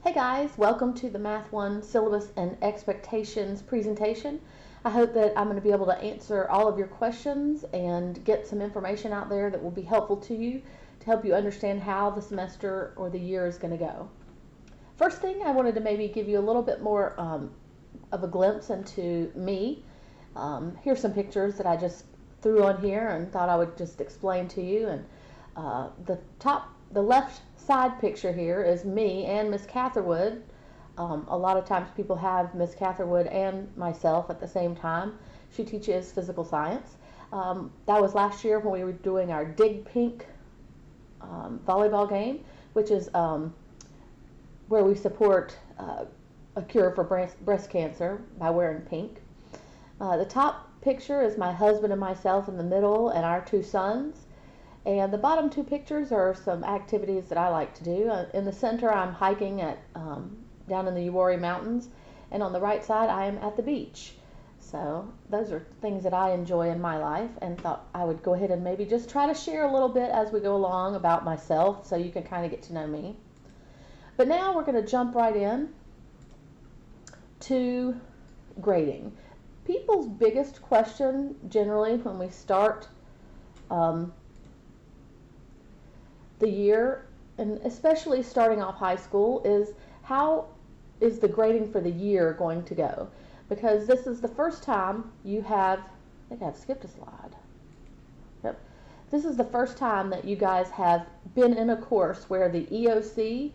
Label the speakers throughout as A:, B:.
A: Hey guys, welcome to the Math 1 Syllabus and Expectations presentation. I hope that I'm going to be able to answer all of your questions and get some information out there that will be helpful to you to help you understand how the semester or the year is going to go. First thing, I wanted to maybe give you a little bit more of a glimpse into me. Here's some pictures that I just threw on here and thought I would just explain to you. And the left side picture here is me and Miss Catherwood. A lot of times people have Miss Catherwood and myself at the same time. She teaches physical science. That was last year when we were doing our Dig Pink volleyball game, which is where we support a cure for breast cancer by wearing pink. The top picture is my husband and myself in the middle and our two sons. And the bottom two pictures are some activities that I like to do. In the center, I'm hiking at down in the Uwharrie Mountains, and on the right side, I am at the beach. So those are things that I enjoy in my life, and thought I would go ahead and maybe just try to share a little bit as we go along about myself, so you can kind of get to know me. But now we're going to jump right in to grading. People's biggest question generally when we start the year, and especially starting off high school, is how is the grading for the year going to go? Because this is the first time you have, I think I've skipped a slide. Yep. This is the first time that you guys have been in a course where the EOC,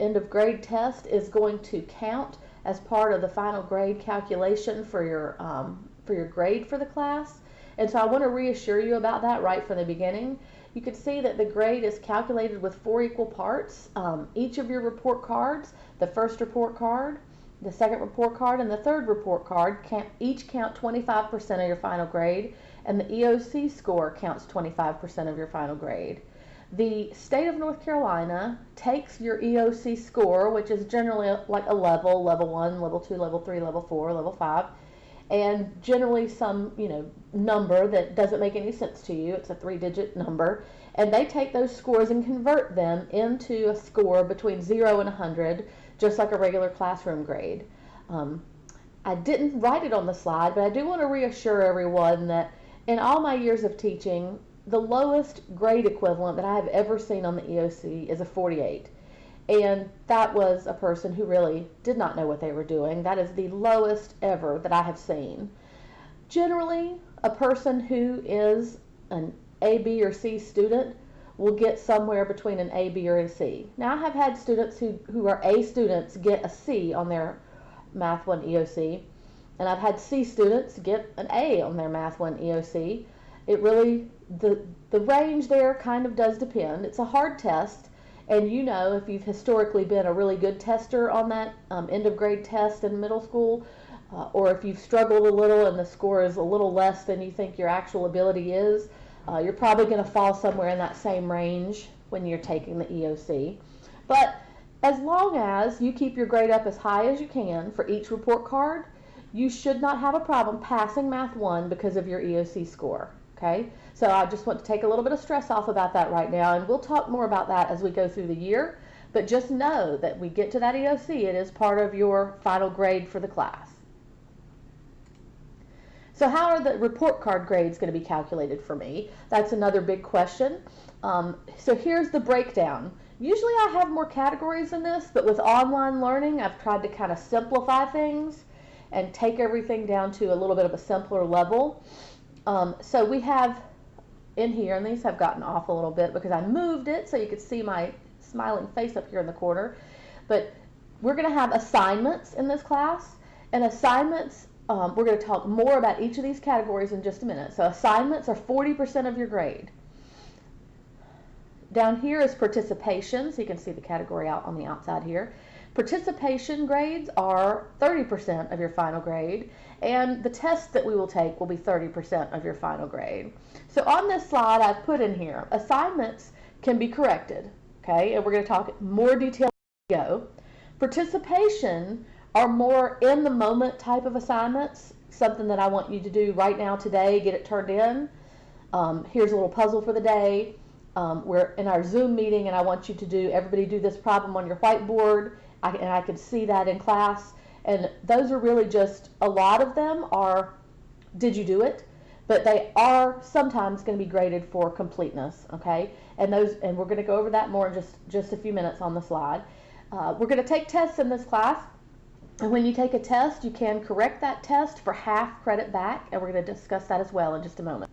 A: end of grade test, is going to count as part of the final grade calculation for your grade for the class. And so I want to reassure you about that right from the beginning. You can see that the grade is calculated with 4 equal parts. Each of your report cards, the first report card, the second report card, and the third report card each count 25% of your final grade, and the EOC score counts 25% of your final grade. The state of North Carolina takes your EOC score, which is generally like a level 1, level 2, level 3, level 4, level 5, and generally some number that doesn't make any sense to you. It's a 3-digit number, and they take those scores and convert them into a score between 0 and 100, just like a regular classroom grade. I didn't write it on the slide, but I do want to reassure everyone that in all my years of teaching, the lowest grade equivalent that I have ever seen on the EOC is a 48. And that was a person who really did not know what they were doing. That is the lowest ever that I have seen. Generally, a person who is an A, B, or C student will get somewhere between an A, B, or a C. Now, I have had students who are A students get a C on their Math 1 EOC, and I've had C students get an A on their Math 1 EOC. It really, the range there kind of does depend. It's a hard test. And if you've historically been a really good tester on that end of grade test in middle school, or if you've struggled a little and the score is a little less than you think your actual ability is, you're probably going to fall somewhere in that same range when you're taking the EOC. But as long as you keep your grade up as high as you can for each report card, you should not have a problem passing Math 1 because of your EOC score. Okay, so I just want to take a little bit of stress off about that right now, and we'll talk more about that as we go through the year. But just know that we get to that EOC, it is part of your final grade for the class. So how are the report card grades going to be calculated for me? That's another big question. So here's the breakdown. Usually I have more categories than this, but with online learning, I've tried to kind of simplify things and take everything down to a little bit of a simpler level. So we have in here, and these have gotten off a little bit because I moved it so you could see my smiling face up here in the corner. But we're going to have assignments in this class, and assignments, we're going to talk more about each of these categories in just a minute. So assignments are 40% of your grade. Down here is participation, so you can see the category out on the outside here. Participation grades are 30% of your final grade, and the tests that we will take will be 30% of your final grade. So on this slide, I've put in here, assignments can be corrected, okay? And we're going to talk more detail as we go. Participation are more in-the-moment type of assignments, something that I want you to do right now today, get it turned in. Here's a little puzzle for the day. We're in our Zoom meeting, and I want you to everybody do this problem on your whiteboard and I can see that in class. And those are really just, a lot of them are, did you do it? But they are sometimes going to be graded for completeness, okay? And we're going to go over that more in just a few minutes on the slide. We're going to take tests in this class. And when you take a test, you can correct that test for half credit back, and we're going to discuss that as well in just a moment.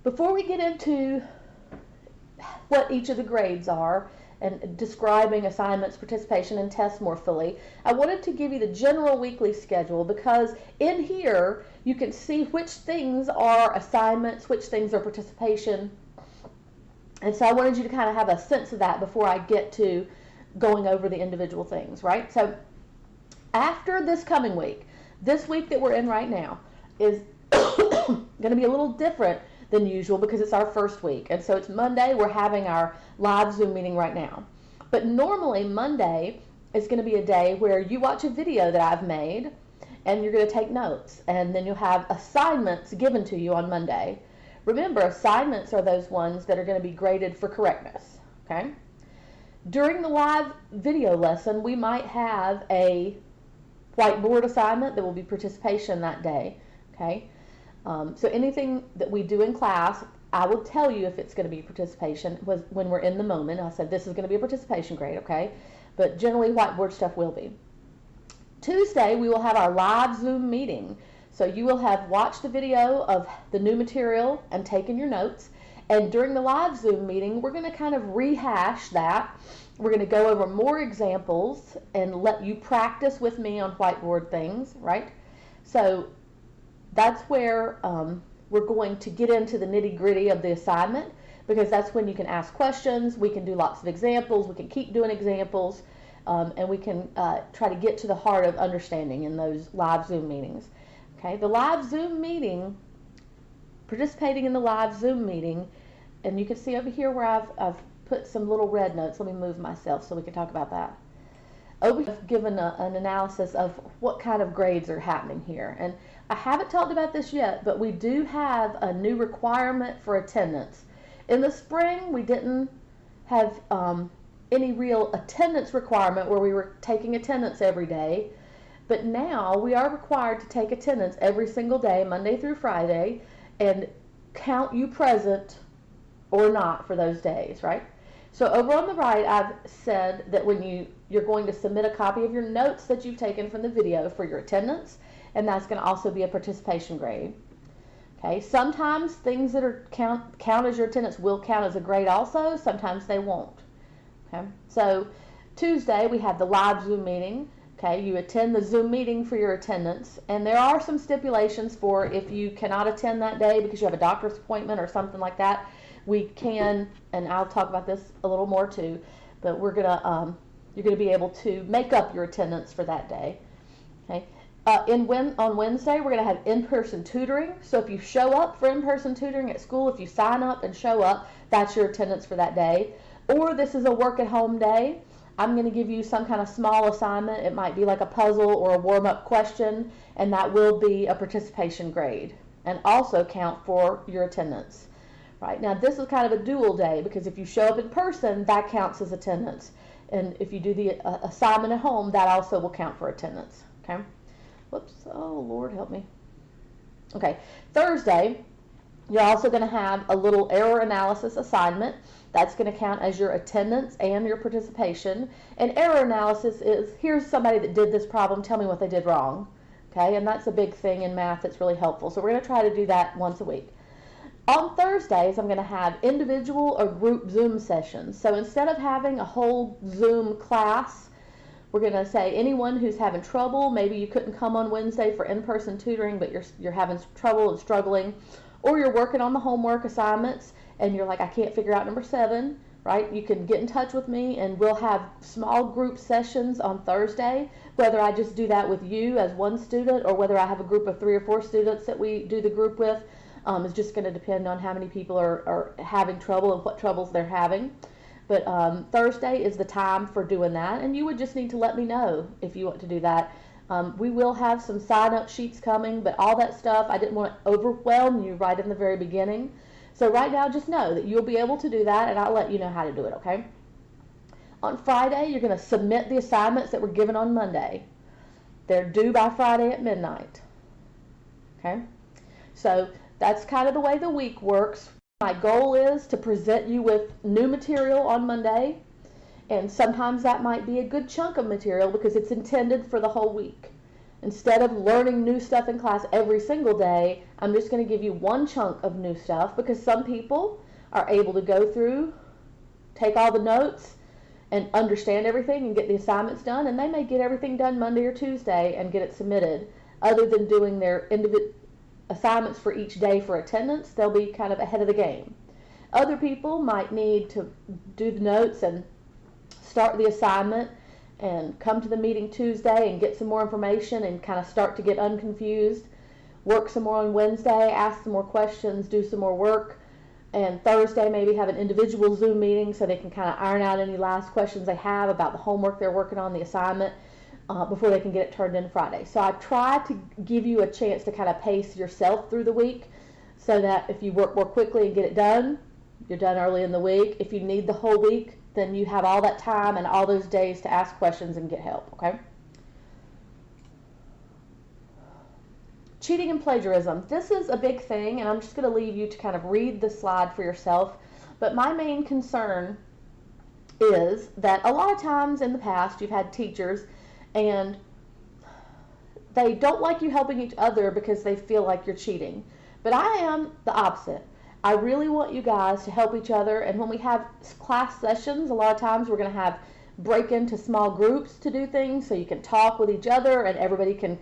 A: Before we get into what each of the grades are and describing assignments, participation, and tests more fully, I wanted to give you the general weekly schedule, because in here you can see which things are assignments, which things are participation. And so I wanted you to kind of have a sense of that before I get to going over the individual things, right? So after this coming week, this week that we're in right now is going to be a little different than usual because it's our first week. And so it's Monday. We're having our live Zoom meeting right now. But normally Monday is going to be a day where you watch a video that I've made and you're going to take notes, and then you'll have assignments given to you on Monday. Remember, assignments are those ones that are going to be graded for correctness, okay? During the live video lesson, we might have a whiteboard assignment that will be participation that day, okay? So anything that we do in class, I will tell you if it's going to be participation when we're in the moment. I said this is going to be a participation grade, okay? But generally whiteboard stuff will be. Tuesday, we will have our live Zoom meeting. So you will have watched the video of the new material and taken your notes. And during the live Zoom meeting, we're going to kind of rehash that. We're going to go over more examples and let you practice with me on whiteboard things, right? So that's where we're going to get into the nitty-gritty of the assignment, because that's when you can ask questions, we can do lots of examples, we can keep doing examples, and we can try to get to the heart of understanding in those live Zoom meetings. Okay, the live Zoom meeting, participating in the live Zoom meeting, and you can see over here where I've put some little red notes. Let me move myself so we can talk about that. Over here, I've given an analysis of what kind of grades are happening here. And I haven't talked about this yet, but we do have a new requirement for attendance. In the spring, we didn't have any real attendance requirement where we were taking attendance every day. But now we are required to take attendance every single day, Monday through Friday, and count you present or not for those days, right? So over on the right, I've said that when you're going to submit a copy of your notes that you've taken from the video for your attendance, and that's going to also be a participation grade. Okay, sometimes things that are count as your attendance will count as a grade also, sometimes they won't. Okay, so Tuesday we have the live Zoom meeting. Okay, you attend the Zoom meeting for your attendance, and there are some stipulations for if you cannot attend that day because you have a doctor's appointment or something like that. We can, and I'll talk about this a little more too, but you're gonna be able to make up your attendance for that day. Okay, on Wednesday we're gonna have in-person tutoring. So if you show up for in-person tutoring at school, if you sign up and show up, that's your attendance for that day. Or this is a work-at-home day. I'm going to give you some kind of small assignment. It might be like a puzzle or a warm-up question, and that will be a participation grade and also count for your attendance. Right, now this is kind of a dual day, because if you show up in person, that counts as attendance. And if you do the assignment at home, that also will count for attendance. Okay. Whoops. Oh, Lord help me. Okay. Thursday, you're also going to have a little error analysis assignment. That's going to count as your attendance and your participation. And error analysis is, here's somebody that did this problem, tell me what they did wrong. Okay, and that's a big thing in math that's really helpful. So we're going to try to do that once a week. On Thursdays, I'm going to have individual or group Zoom sessions. So instead of having a whole Zoom class, we're going to say anyone who's having trouble, maybe you couldn't come on Wednesday for in-person tutoring, but you're having trouble and struggling, or you're working on the homework assignments, and you're like, I can't figure out number 7, right? You can get in touch with me, and we'll have small group sessions on Thursday, whether I just do that with you as one student or whether I have a group of 3 or 4 students that we do the group with. It's just going to depend on how many people are having trouble and what troubles they're having. But Thursday is the time for doing that, and you would just need to let me know if you want to do that. We will have some sign-up sheets coming, but all that stuff, I didn't want to overwhelm you right in the very beginning. So right now, just know that you'll be able to do that, and I'll let you know how to do it, okay? On Friday, you're going to submit the assignments that were given on Monday. They're due by Friday at midnight. Okay? So that's kind of the way the week works. My goal is to present you with new material on Monday, and sometimes that might be a good chunk of material because it's intended for the whole week. Instead of learning new stuff in class every single day, I'm just going to give you one chunk of new stuff because some people are able to go through, take all the notes, and understand everything and get the assignments done, and they may get everything done Monday or Tuesday and get it submitted. Other than doing their individual assignments for each day for attendance, they'll be kind of ahead of the game. Other people might need to do the notes and start the assignment and come to the meeting Tuesday and get some more information and kind of start to get unconfused, work some more on Wednesday, ask some more questions, do some more work, and Thursday maybe have an individual Zoom meeting so they can kind of iron out any last questions they have about the homework they're working on, the assignment, before they can get it turned in Friday. So I try to give you a chance to kind of pace yourself through the week so that if you work more quickly and get it done, you're done early in the week. If you need the whole week, then you have all that time and all those days to ask questions and get help, okay? Cheating and plagiarism. This is a big thing, and I'm just going to leave you to kind of read the slide for yourself. But my main concern is that a lot of times in the past you've had teachers and they don't like you helping each other because they feel like you're cheating. But I am the opposite. I really want you guys to help each other, and when we have class sessions, a lot of times we're going to have break into small groups to do things so you can talk with each other and everybody can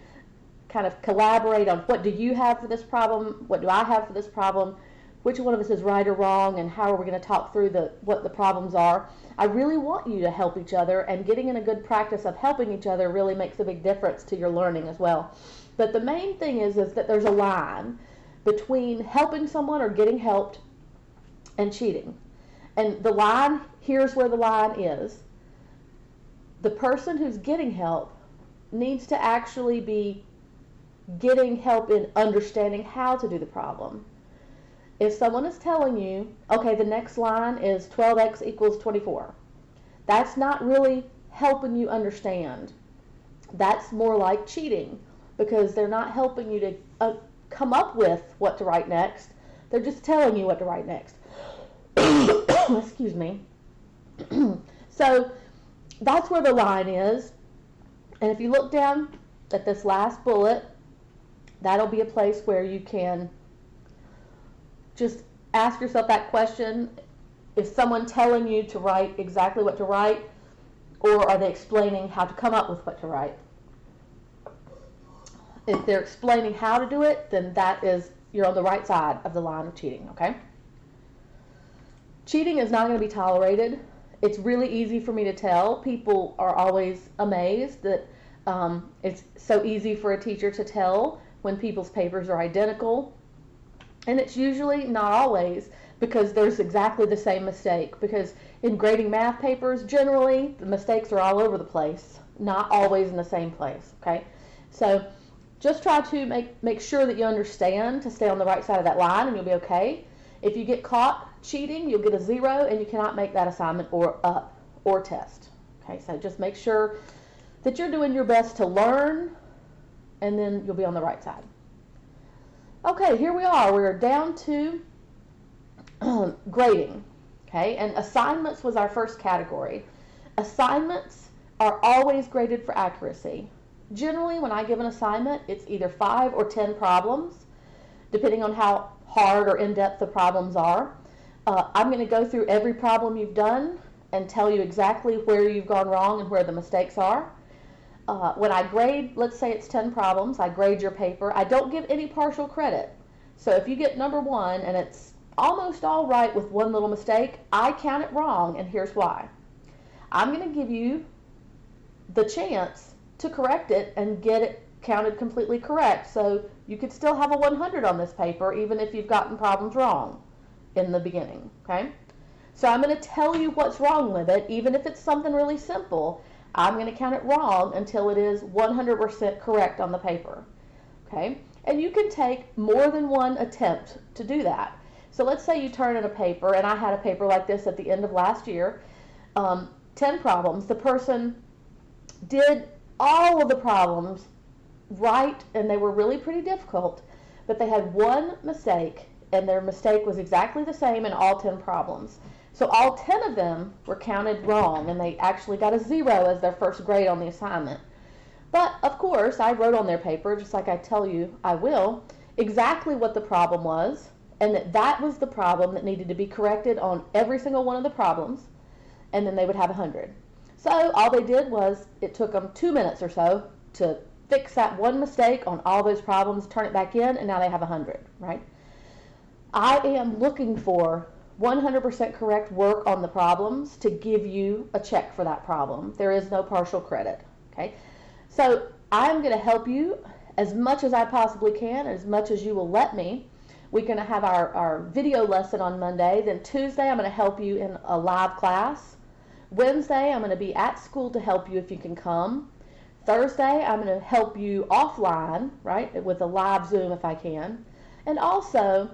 A: kind of collaborate on what do you have for this problem, what do I have for this problem, which one of us is right or wrong, and how are we going to talk through what the problems are. I really want you to help each other, and getting in a good practice of helping each other really makes a big difference to your learning as well. But the main thing is that there's a line between helping someone or getting helped and cheating. And the line, here's where the line is. The person who's getting help needs to actually be getting help in understanding how to do the problem. If someone is telling you, okay, the next line is 12x equals 24, that's not really helping you understand. That's more like cheating because they're not helping you to come up with what to write next. They're just telling you what to write next. Excuse me. So that's where the line is. And if you look down at this last bullet, that'll be a place where you can just ask yourself that question. Is someone telling you to write exactly what to write, or are they explaining how to come up with what to write? If they're explaining how to do it, then you're on the right side of the line of cheating, okay? Cheating is not going to be tolerated. It's really easy for me to tell. People are always amazed that it's so easy for a teacher to tell when people's papers are identical. And it's usually, not always, because there's exactly the same mistake. Because in grading math papers, generally, the mistakes are all over the place, not always in the same place, okay? So just try to make sure that you understand to stay on the right side of that line, and you'll be okay. If you get caught cheating, you'll get a 0, and you cannot make that assignment or test. Okay, so just make sure that you're doing your best to learn, and then you'll be on the right side. Okay, here we are. We're down to grading. Okay, and assignments was our first category. Assignments are always graded for accuracy. Generally, when I give an assignment, it's either 5 or 10 problems, depending on how hard or in-depth the problems are. I'm going to go through every problem you've done and tell you exactly where you've gone wrong and where the mistakes are. When I grade, let's say it's 10 problems, I grade your paper. I don't give any partial credit. So if you get number 1 and it's almost all right with one little mistake, I count it wrong, and here's why. I'm going to give you the chance to correct it and get it counted completely correct. So you could still have a 100 on this paper even if you've gotten problems wrong in the beginning, okay? So I'm going to tell you what's wrong with it, even if it's something really simple. I'm going to count it wrong until it is 100% correct on the paper, okay? And you can take more than one attempt to do that. So let's say you turn in a paper, and I had a paper like this at the end of last year. 10 problems. The person did all of the problems right, and they were really pretty difficult, but they had one mistake, and their mistake was exactly the same in all 10 problems. So all 10 of them were counted wrong, and they actually got a 0 as their first grade on the assignment. But of course, I wrote on their paper, just like I tell you I will, exactly what the problem was, and that was the problem that needed to be corrected on every single one of the problems, and then they would have 100. So all they did was, it took them 2 minutes or so to fix that one mistake on all those problems, turn it back in, and now they have 100, right? I am looking for 100% correct work on the problems to give you a check for that problem. There is no partial credit, okay? So I'm going to help you as much as I possibly can, as much as you will let me. We're going to have our video lesson on Monday. Then Tuesday, I'm going to help you in a live class. Wednesday, I'm going to be at school to help you if you can come. Thursday, I'm going to help you offline, right, with a live Zoom if I can. And also,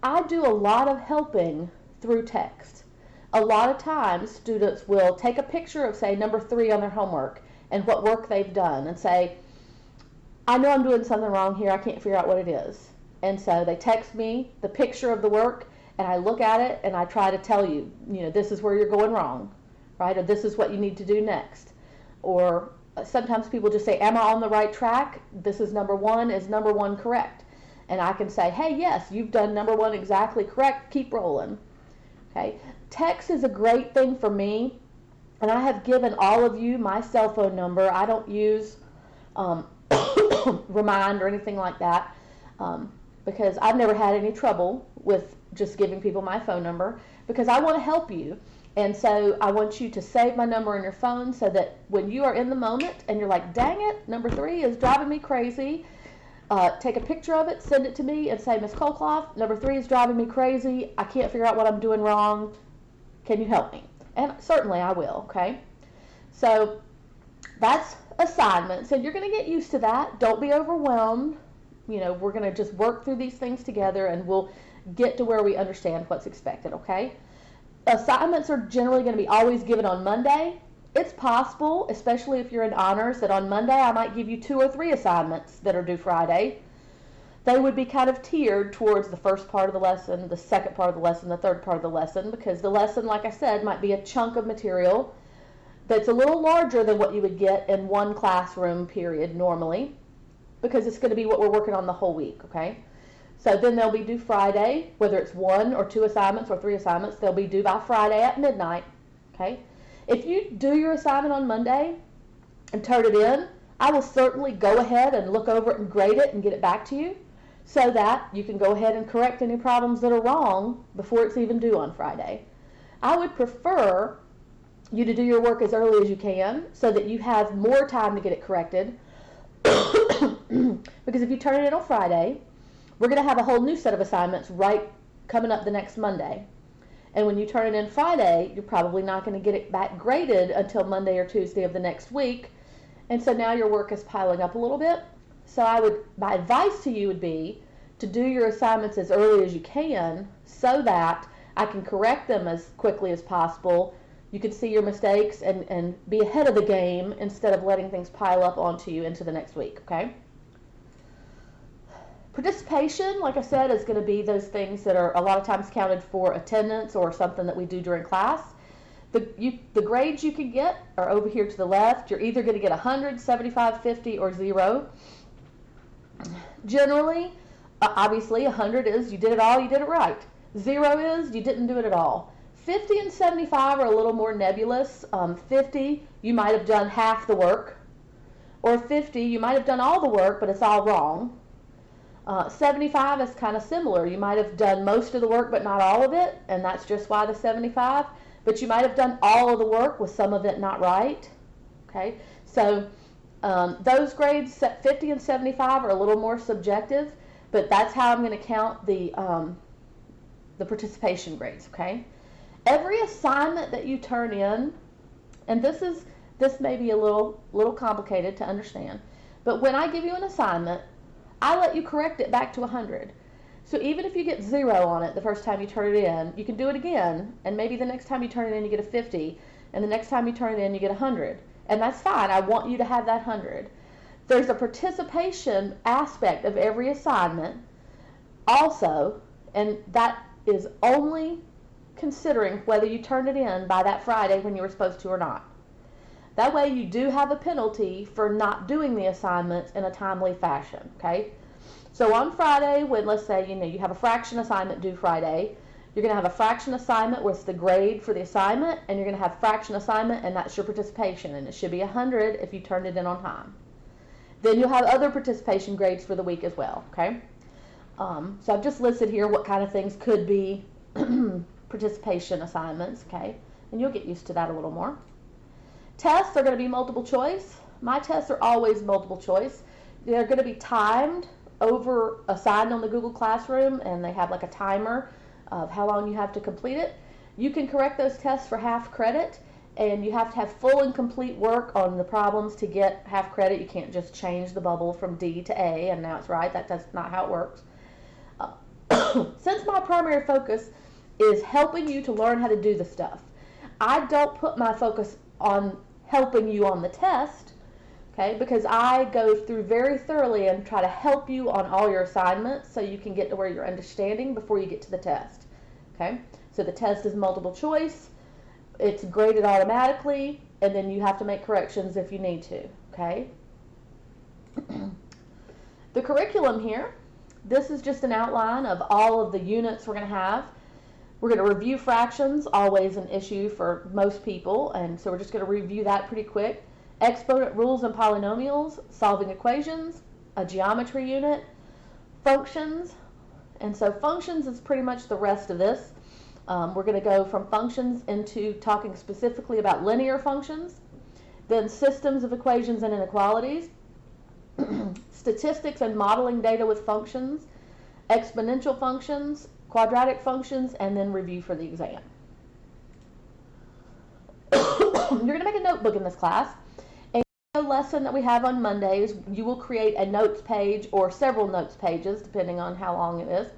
A: I do a lot of helping through text. A lot of times, students will take a picture of, say, number 3 on their homework and what work they've done and say, I know I'm doing something wrong here, I can't figure out what it is. And so they text me the picture of the work, and I look at it and I try to tell you, this is where you're going wrong, right? Or this is what you need to do next. Or sometimes people just say, am I on the right track? This is number 1, is number 1 correct? And I can say, hey, yes, you've done number 1 exactly correct, keep rolling. Okay, text is a great thing for me, and I have given all of you my cell phone number. I don't use Remind or anything like that, because I've never had any trouble with just giving people my phone number, because I want to help you. And so I want you to save my number in your phone so that when you are in the moment and you're like, dang it, number 3 is driving me crazy, take a picture of it, send it to me, and say, Miss Colclough, number 3 is driving me crazy. I can't figure out what I'm doing wrong. Can you help me? And certainly I will, okay? So that's assignments, and you're going to get used to that. Don't be overwhelmed. We're going to just work through these things together, and we'll get to where we understand what's expected, okay? Assignments are generally going to be always given on Monday. It's possible, especially if you're in honors, that on Monday I might give you 2 or 3 assignments that are due Friday. They would be kind of tiered towards the first part of the lesson, the second part of the lesson, the third part of the lesson, because the lesson, like I said, might be a chunk of material that's a little larger than what you would get in one classroom period normally, because it's going to be what we're working on the whole week, okay? So then they'll be due Friday, whether it's 1 or 2 assignments or 3 assignments, they'll be due by Friday at midnight, okay? If you do your assignment on Monday and turn it in, I will certainly go ahead and look over it and grade it and get it back to you so that you can go ahead and correct any problems that are wrong before it's even due on Friday. I would prefer you to do your work as early as you can so that you have more time to get it corrected, because if you turn it in on Friday, we're going to have a whole new set of assignments right coming up the next Monday. And when you turn it in Friday, you're probably not going to get it back graded until Monday or Tuesday of the next week. And so now your work is piling up a little bit. So my advice to you would be to do your assignments as early as you can so that I can correct them as quickly as possible. You can see your mistakes and be ahead of the game instead of letting things pile up onto you into the next week, okay? Participation, like I said, is going to be those things that are a lot of times counted for attendance or something that we do during class. The grades you can get are over here to the left. You're either going to get 100, 75, 50, or 0. Generally, obviously, 100 is you did it all, you did it right. 0 is you didn't do it at all. 50 and 75 are a little more nebulous. 50, you might have done half the work. Or 50, you might have done all the work, but it's all wrong. 75 is kind of similar. You might have done most of the work, but not all of it, and that's just why the 75. But you might have done all of the work with some of it not right. Okay, so those grades, 50 and 75, are a little more subjective, but that's how I'm going to count the participation grades. Okay, every assignment that you turn in, and this may be a little complicated to understand, but when I give you an assignment, I let you correct it back to 100. So even if you get 0 on it the first time you turn it in, you can do it again, and maybe the next time you turn it in you get a 50. and the next time you turn it in, you get 100. And that's fine. I want you to have that 100. There's a participation aspect of every assignment also, and that is only considering whether you turned it in by that Friday when you were supposed to or not. That way you do have a penalty for not doing the assignments in a timely fashion, okay? So on Friday, when let's say you have a fraction assignment due Friday, you're going to have a fraction assignment where it's the grade for the assignment, and you're going to have fraction assignment, and that's your participation, and it should be 100 if you turned it in on time. Then you'll have other participation grades for the week as well, okay? So I've just listed here what kind of things could be participation assignments, okay? And you'll get used to that a little more. Tests are going to be multiple choice. My tests are always multiple choice. They're going to be timed assigned on the Google Classroom, and they have like a timer of how long you have to complete it. You can correct those tests for half credit, and you have to have full and complete work on the problems to get half credit. You can't just change the bubble from D to A and now it's right. That's not how it works. Since my primary focus is helping you to learn how to do the stuff, I don't put my focus on helping you on the test, okay, because I go through very thoroughly and try to help you on all your assignments so you can get to where you're understanding before you get to the test, okay? So the test is multiple choice, it's graded automatically, and then you have to make corrections if you need to, okay? The curriculum here, this is just an outline of all of the units we're going to have. We're going to review fractions, always an issue for most people, and so we're just going to review that pretty quick. Exponent rules and polynomials, solving equations, a geometry unit, functions, and so functions is pretty much the rest of this. We're going to go from functions into talking specifically about linear functions, then systems of equations and inequalities, statistics and modeling data with functions, exponential functions, quadratic functions, and then review for the exam. You're going to make a notebook in this class. And the lesson that we have on Mondays, you will create a notes page or several notes pages, depending on how long it is.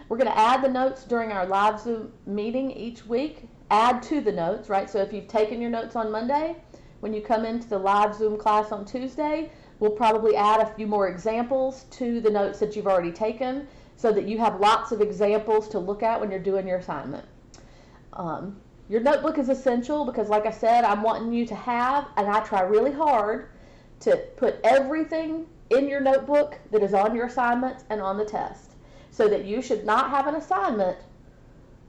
A: We're going to add the notes during our live Zoom meeting each week, add to the notes, right? So if you've taken your notes on Monday, when you come into the live Zoom class on Tuesday, we'll probably add a few more examples to the notes that you've already taken so that you have lots of examples to look at when you're doing your assignment. Your notebook is essential because, like I said, I'm wanting you to have, and I try really hard to put everything in your notebook that is on your assignments and on the test, so that you should not have an assignment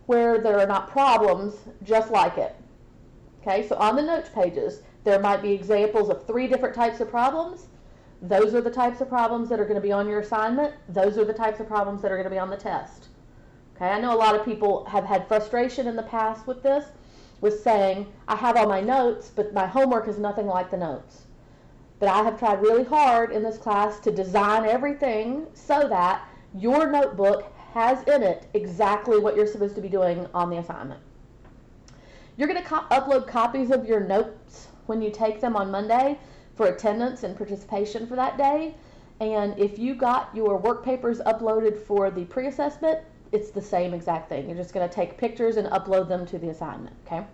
A: where there are not problems just like it. Okay, so on the notes pages, there might be examples of 3 different types of problems. Those are the types of problems that are going to be on your assignment. Those are the types of problems that are going to be on the test. Okay, I know a lot of people have had frustration in the past with this, with saying, I have all my notes, but my homework is nothing like the notes. But I have tried really hard in this class to design everything so that your notebook has in it exactly what you're supposed to be doing on the assignment. You're going to upload copies of your notes when you take them on Monday for attendance and participation for that day. And if you got your work papers uploaded for the pre-assessment, it's the same exact thing. You're just going to take pictures and upload them to the assignment, okay?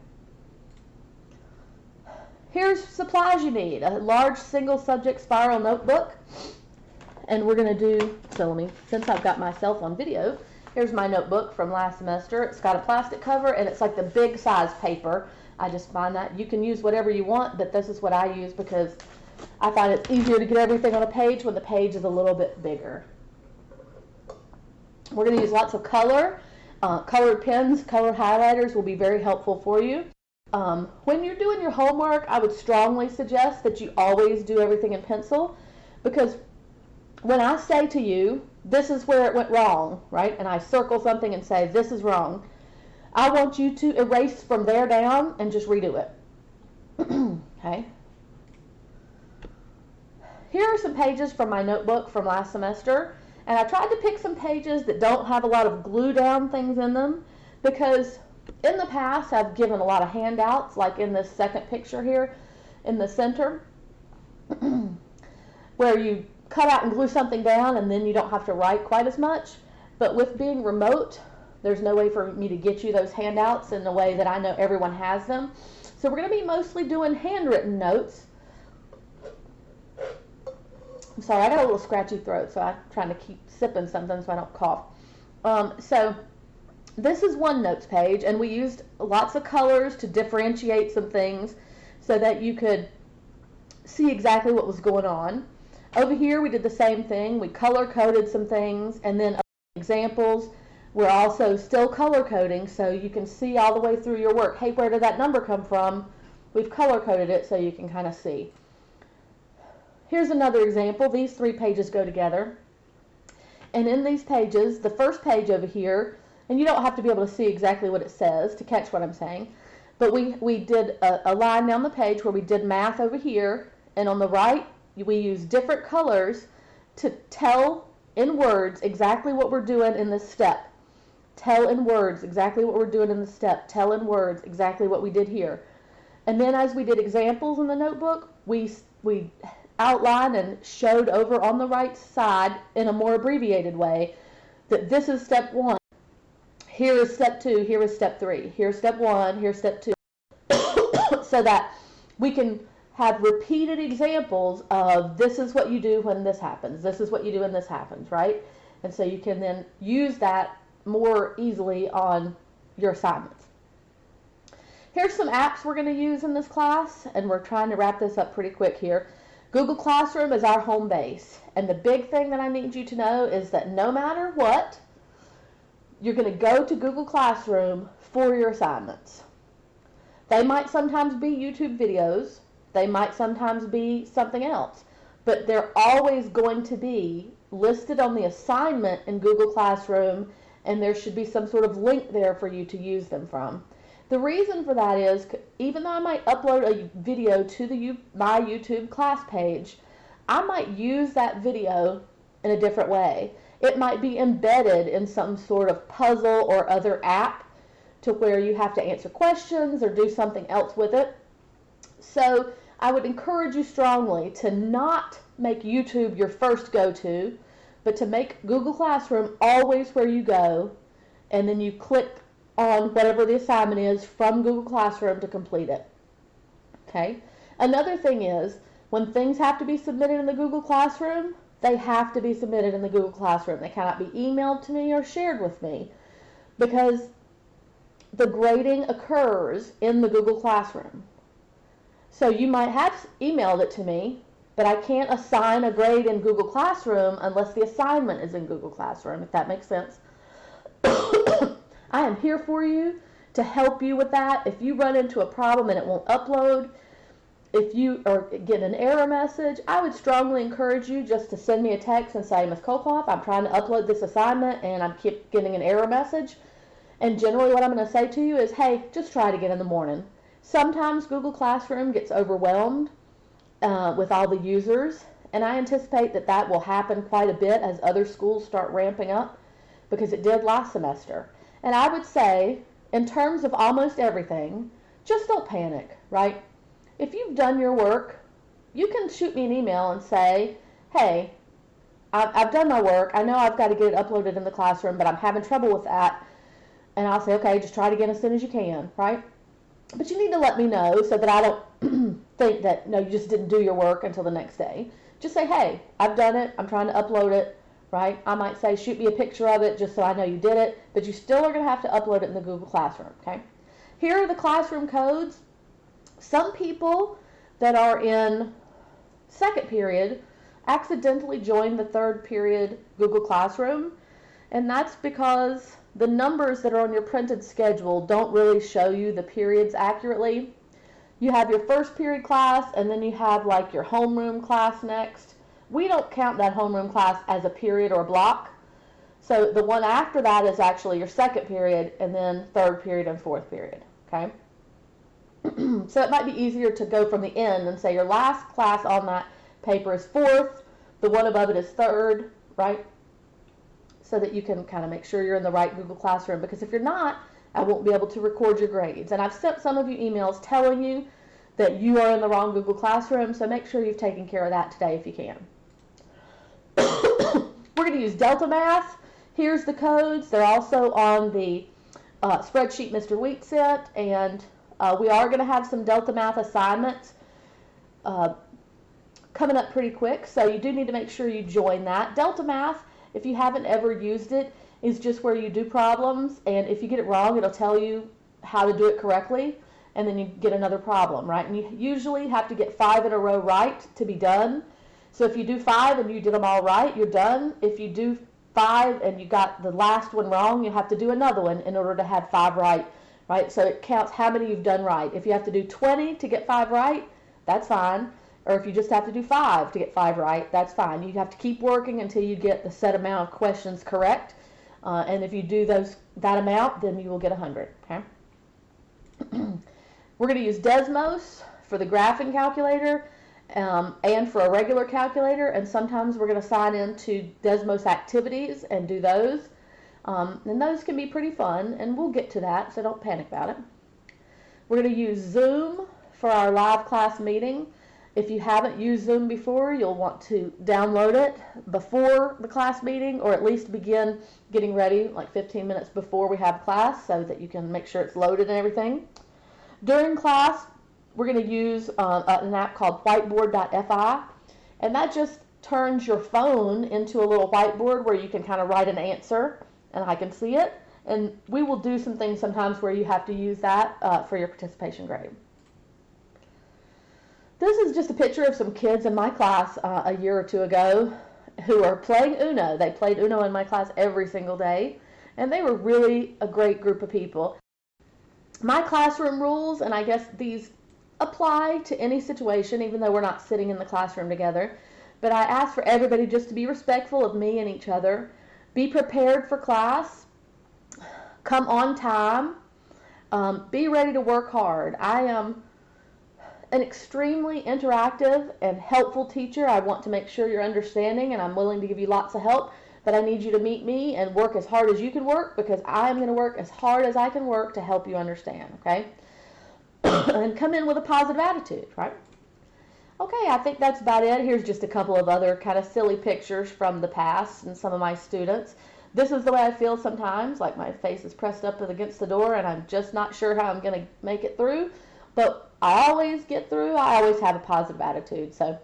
A: Here's supplies you need. A large single subject spiral notebook. And we're going to do, so since I've got myself on video, here's my notebook from last semester. It's got a plastic cover and it's like the big size paper. I just find that you can use whatever you want, but this is what I use because I find it's easier to get everything on a page when the page is a little bit bigger. We're going to use lots of color. Colored pens, colored highlighters will be very helpful for you. When you're doing your homework, I would strongly suggest that you always do everything in pencil, because when I say to you, this is where it went wrong, right, and I circle something and say, this is wrong, I want you to erase from there down and just redo it. Okay. Here are some pages from my notebook from last semester, and I tried to pick some pages that don't have a lot of glue down things in them, because in the past I've given a lot of handouts, like in this second picture here in the center, where you cut out and glue something down and then you don't have to write quite as much. But with being remote, there's no way for me to get you those handouts in the way that I know everyone has them. So we're going to be mostly doing handwritten notes. I'm sorry, I got a little scratchy throat, so I'm trying to keep sipping something so I don't cough. So this is one notes page, and we used lots of colors to differentiate some things so that you could see exactly what was going on. Over here we did the same thing. We color coded some things, and then examples we're also still color coding so you can see all the way through your work. Hey, where did that number come from? We've color coded it so you can kind of see. Here's another example. These 3 pages go together. And in these pages, the first page over here, and you don't have to be able to see exactly what it says to catch what I'm saying, but we did a line down the page where we did math over here, and on the right, we used different colors to tell in words exactly what we're doing in this step. Tell in words exactly what we're doing in the step. Tell in words exactly what we did here. And then as we did examples in the notebook, we outlined and showed over on the right side in a more abbreviated way that this is step 1. Here is step 2. Here is step 3. Here's step 1. Here's step 2. So that we can have repeated examples of this is what you do when this happens. This is what you do when this happens, right? And so you can then use that more easily on your assignments. Here's some apps we're going to use in this class, and we're trying to wrap this up pretty quick here. Google Classroom is our home base, and the big thing that I need you to know is that no matter what, you're going to go to Google Classroom for your assignments. They might sometimes be YouTube videos, they might sometimes be something else, but they're always going to be listed on the assignment in Google Classroom, and there should be some sort of link there for you to use them from. The reason for that is, even though I might upload a video to my YouTube class page, I might use that video in a different way. It might be embedded in some sort of puzzle or other app to where you have to answer questions or do something else with it. So I would encourage you strongly to not make YouTube your first go-to, but to make Google Classroom always where you go, and then you click on whatever the assignment is from Google Classroom to complete it. Okay? Another thing is, when things have to be submitted in the Google Classroom, they have to be submitted in the Google Classroom. They cannot be emailed to me or shared with me, because the grading occurs in the Google Classroom. So you might have emailed it to me, but I can't assign a grade in Google Classroom unless the assignment is in Google Classroom, if that makes sense. I am here for you to help you with that. If you run into a problem and it won't upload, if you get an error message, I would strongly encourage you just to send me a text and say, Ms. Colclough, I'm trying to upload this assignment and I keep getting an error message. And generally what I'm going to say to you is, hey, just try it again in the morning. Sometimes Google Classroom gets overwhelmed with all the users, and I anticipate that that will happen quite a bit as other schools start ramping up, because it did last semester. And I would say, in terms of almost everything, just don't panic, right? If you've done your work, you can shoot me an email and say, hey, I've done my work. I know I've got to get it uploaded in the classroom, but I'm having trouble with that. And I'll say, okay, just try it again as soon as you can, right? But you need to let me know so that I don't think that, no, you just didn't do your work until the next day. Just say, hey, I've done it. I'm trying to upload it. Right? I might say, shoot me a picture of it just so I know you did it, but you still are going to have to upload it in the Google Classroom, okay? Here are the classroom codes. Some people that are in second period accidentally joined the third period Google Classroom, and that's because the numbers that are on your printed schedule don't really show you the periods accurately. You have your first period class, and then you have like your homeroom class next. We don't count that homeroom class as a period or a block. So the one after that is actually your second period, and then third period and fourth period, okay? So it might be easier to go from the end and say your last class on that paper is fourth, the one above it is third, right? So that you can kind of make sure you're in the right Google Classroom, because if you're not, I won't be able to record your grades. And I've sent some of you emails telling you that you are in the wrong Google Classroom, so make sure you've taken care of that today if you can. We're going to use Delta Math. Here's the codes. They're also on the spreadsheet Mr. Week sent, and We are going to have some Delta Math assignments coming up pretty quick, so you do need to make sure you join that. Delta Math, if you haven't ever used it, is just where you do problems, and if you get it wrong, it'll tell you how to do it correctly, and then you get another problem, right? And you usually have to get 5 in a row right to be done. So if you do 5 and you did them all right, you're done. If you do 5 and you got the last one wrong, you have to do another one in order to have 5 right, right? So it counts how many you've done right. If you have to do 20 to get 5 right, that's fine. Or if you just have to do 5 to get 5 right, that's fine. You have to keep working until you get the set amount of questions correct. And if you do that amount, then you will get 100. Okay. We're going to use Desmos for the graphing calculator and for a regular calculator. And sometimes we're going to sign into Desmos activities and do those. And those can be pretty fun, and we'll get to that, so don't panic about it. We're going to use Zoom for our live class meeting. If you haven't used Zoom before, you'll want to download it before the class meeting, or at least begin getting ready like 15 minutes before we have class so that you can make sure it's loaded and everything. During class, we're going to use an app called whiteboard.fi, and that just turns your phone into a little whiteboard where you can kind of write an answer, and I can see it. And we will do some things sometimes where you have to use that for your participation grade. This is just a picture of some kids in my class a year or two ago who are playing Uno. They played Uno in my class every single day, and they were really a great group of people. My classroom rules, and I guess these apply to any situation, even though we're not sitting in the classroom together, but I ask for everybody just to be respectful of me and each other, be prepared for class, come on time, be ready to work hard. I am an extremely interactive and helpful teacher. I want to make sure you're understanding, and I'm willing to give you lots of help, but I need you to meet me and work as hard as you can work, because I am going to work as hard as I can work to help you understand, okay? And come in with a positive attitude, right? Okay, I think that's about it. Here's just a couple of other kind of silly pictures from the past and some of my students. This is the way I feel sometimes, like my face is pressed up against the door and I'm just not sure how I'm going to make it through. But I always get through. I always have a positive attitude. So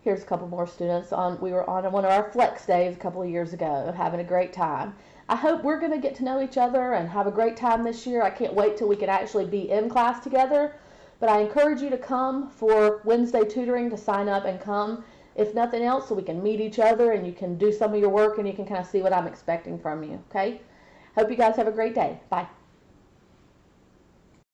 A: here's a couple more students. We were on one of our flex days a couple of years ago, having a great time. I hope we're going to get to know each other and have a great time this year. I can't wait till we can actually be in class together. But I encourage you to come for Wednesday tutoring, to sign up and come, if nothing else, so we can meet each other and you can do some of your work and you can kind of see what I'm expecting from you, okay? Hope you guys have a great day. Bye.